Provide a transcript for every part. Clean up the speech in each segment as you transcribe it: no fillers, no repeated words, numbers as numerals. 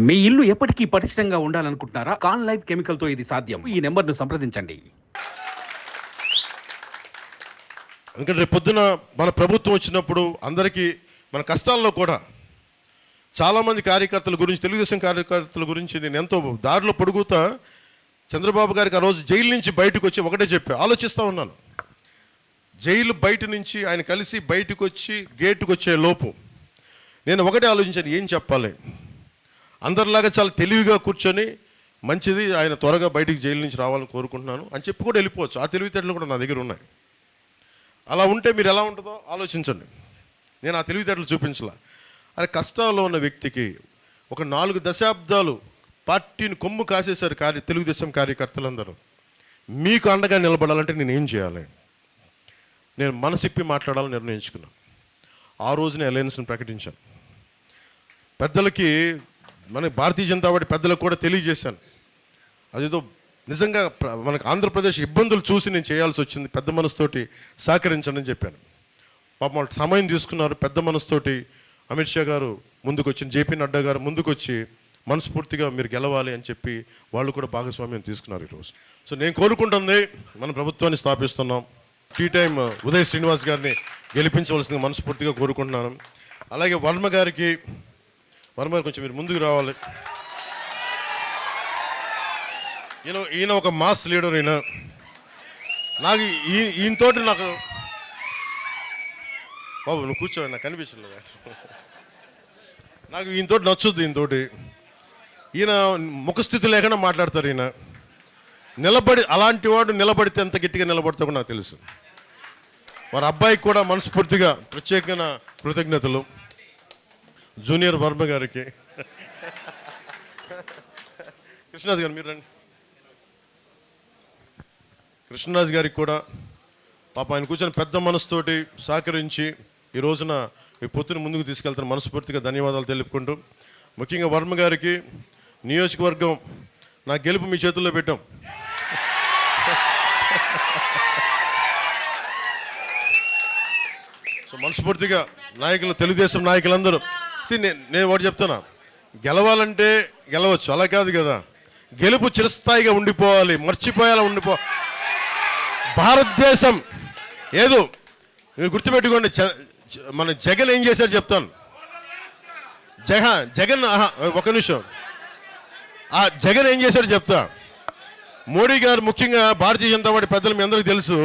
మీ ఇల్లు ఎప్పటికీ పటిష్టంగా ఉండాలనుకుంటున్నారా? కాన్ లైఫ్ కెమికల్ తో ఇది సాధ్యం. ఈ నెంబర్ను సంప్రదించండి. ఎందుకంటే రేపు పొద్దున మన ప్రభుత్వం వచ్చినప్పుడు అందరికీ మన కష్టాల్లో కూడా చాలామంది కార్యకర్తల గురించి, తెలుగుదేశం కార్యకర్తల గురించి నేను ఎంతో దారిలో పొడుగుతా చంద్రబాబు గారికి ఆ రోజు జైలు నుంచి బయటకు వచ్చి ఒకటే చెప్పా, ఆలోచిస్తూ ఉన్నాను. జైలు బయట నుంచి ఆయన కలిసి బయటకు వచ్చి గేటుకు వచ్చే లోపు నేను ఒకటే ఆలోచించాను, ఏం చెప్పాలి. అందరిలాగా చాలా తెలివిగా కూర్చొని మంచిది, ఆయన త్వరగా బయటికి జైలు నుంచి రావాలని కోరుకుంటున్నాను అని చెప్పి కూడా వెళ్ళిపోవచ్చు. ఆ తెలివితేటలు కూడా నా దగ్గర ఉన్నాయి. అలా ఉంటే మీరు ఎలా ఉంటుందో ఆలోచించండి. నేను ఆ తెలివితేటలు చూపించలా. అరే, కష్టాల్లో ఉన్న వ్యక్తికి ఒక 4 దశాబ్దాలు పార్టీని కొమ్ము కాసేశారు తెలుగుదేశం కార్యకర్తలందరూ. మీకు అండగా నిలబడాలంటే నేను ఏం చేయాలి? నేను మనసిప్పి మాట్లాడాలని నిర్ణయించుకున్నాను. ఆ రోజునే అలయన్స్ని ప్రకటించాను. పెద్దలకి, మన భారతీయ జనతా పార్టీ పెద్దలకు కూడా తెలియజేశాను. అదేదో నిజంగా మనకు ఆంధ్రప్రదేశ్ ఇబ్బందులు చూసి నేను చేయాల్సి వచ్చింది, పెద్ద మనసుతోటి సహకరించండి అని చెప్పాను. పాపం వాళ్ళు సమయం తీసుకున్నారు. పెద్ద మనసుతోటి అమిత్ షా గారు ముందుకు వచ్చి, జేపీ నడ్డా గారు ముందుకు వచ్చి మనస్ఫూర్తిగా మీరు గెలవాలి అని చెప్పి వాళ్ళు కూడా భాగస్వామ్యం తీసుకున్నారు ఈరోజు. సో నేను కోరుకుంటుంది, మన ప్రభుత్వాన్ని స్థాపిస్తున్నాం. టీ టైం ఉదయ్ శ్రీనివాస్ గారిని గెలిపించవలసిందిగా మనస్ఫూర్తిగా కోరుకుంటున్నాను. అలాగే వర్మ గారు కొంచెం మీరు ముందుకు రావాలి. ఈయన ఒక మాస్ లీడర్. నాకు ఈయనతోటి నాకు బాబు నువ్వు కూర్చో, నాకు కనిపించలేదు. నాకు ఈయనతోటి నచ్చుద్ది. ఈయన ముఖస్థితి లేకుండా మాట్లాడతారు. ఈయన నిలబడి, అలాంటి వాడు నిలబడితే ఎంత గట్టిగా నిలబడతాడో నాకు తెలుసు. వారి అబ్బాయికి కూడా మనస్ఫూర్తిగా ప్రత్యేకమైన కృతజ్ఞతలు. జూనియర్ వర్మ గారికి. కృష్ణరాజు గారు మీరు రండి. కృష్ణరాజు గారికి కూడా పాప ఆయన కూర్చొని పెద్ద మనసుతోటి సహకరించి ఈ రోజున ఈ పొత్తుని ముందుకు తీసుకెళ్తాను. మనస్ఫూర్తిగా ధన్యవాదాలు తెలుపుకుంటూ, ముఖ్యంగా వర్మ గారికి, నియోజకవర్గం నా గెలుపు మీ చేతుల్లో పెట్టాం. సో మనస్ఫూర్తిగా నాయకులు, తెలుగుదేశం నాయకులందరూ నేను ఒకటి చెప్తున్నా, గెలవాలంటే గెలవచ్చు, అలా కాదు కదా. గెలుపు చిరస్థాయిగా ఉండిపోవాలి, మర్చిపోయేలా భారతదేశం ఏదో మీరు గుర్తుపెట్టుకోండి. మన జగన్ ఏం చేశారు చెప్తాను. జగన్ ఒక నిమిషం, ఆ జగన్ ఏం చేశాడు చెప్తా. మోడీ గారు, ముఖ్యంగా భారతీయ జనతా పార్టీ పెద్దలు మీ అందరికీ తెలుసు,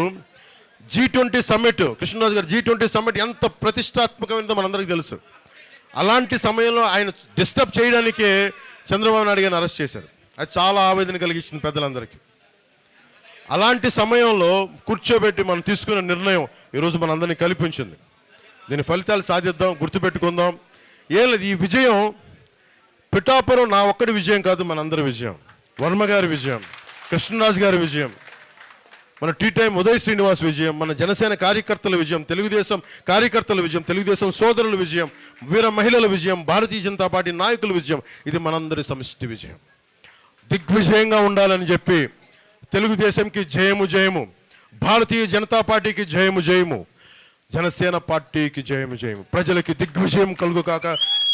G20 సమ్మిట్, కృష్ణరాజు గారు G20 సమ్మిట్ ఎంత ప్రతిష్టాత్మకమైనదో మనందరికీ తెలుసు. అలాంటి సమయంలో ఆయన డిస్టర్బ్ చేయడానికే చంద్రబాబు నాయుడు గారిని అరెస్ట్ చేశారు. అది చాలా ఆవేదన కలిగించింది పెద్దలందరికీ. అలాంటి సమయంలో కూర్చోబెట్టి మనం తీసుకున్న నిర్ణయం ఈరోజు మనందరినీ కల్పించింది. దీని ఫలితాలు సాధిద్దాం, గుర్తుపెట్టుకుందాం. ఏం లేదు, ఈ విజయం పిఠాపురం నా ఒక్కడి విజయం కాదు, మనందరి విజయం. వర్మ గారి విజయం, కృష్ణరాజు గారి విజయం, మన టీ టైం ఉదయ్ శ్రీనివాస్ విజయం, మన జనసేన కార్యకర్తల విజయం, తెలుగుదేశం కార్యకర్తల విజయం, తెలుగుదేశం సోదరుల విజయం, వీర మహిళల విజయం, భారతీయ జనతా పార్టీ నాయకుల విజయం. ఇది మనందరి సమిష్టి విజయం. దిగ్విజయంగా ఉండాలని చెప్పి తెలుగుదేశంకి జయము జయము, భారతీయ జనతా పార్టీకి జయము జయము, జనసేన పార్టీకి జయము జయము, ప్రజలకి దిగ్విజయం కలుగుకాక.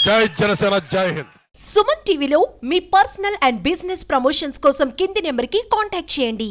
జై జనసేన, జై హింద్. సుమన్ టీవీలో మీ పర్సనల్ అండ్ బిజినెస్ ప్రమోషన్స్ కోసం కింది నెంబర్కి కాంటాక్ట్ చేయండి.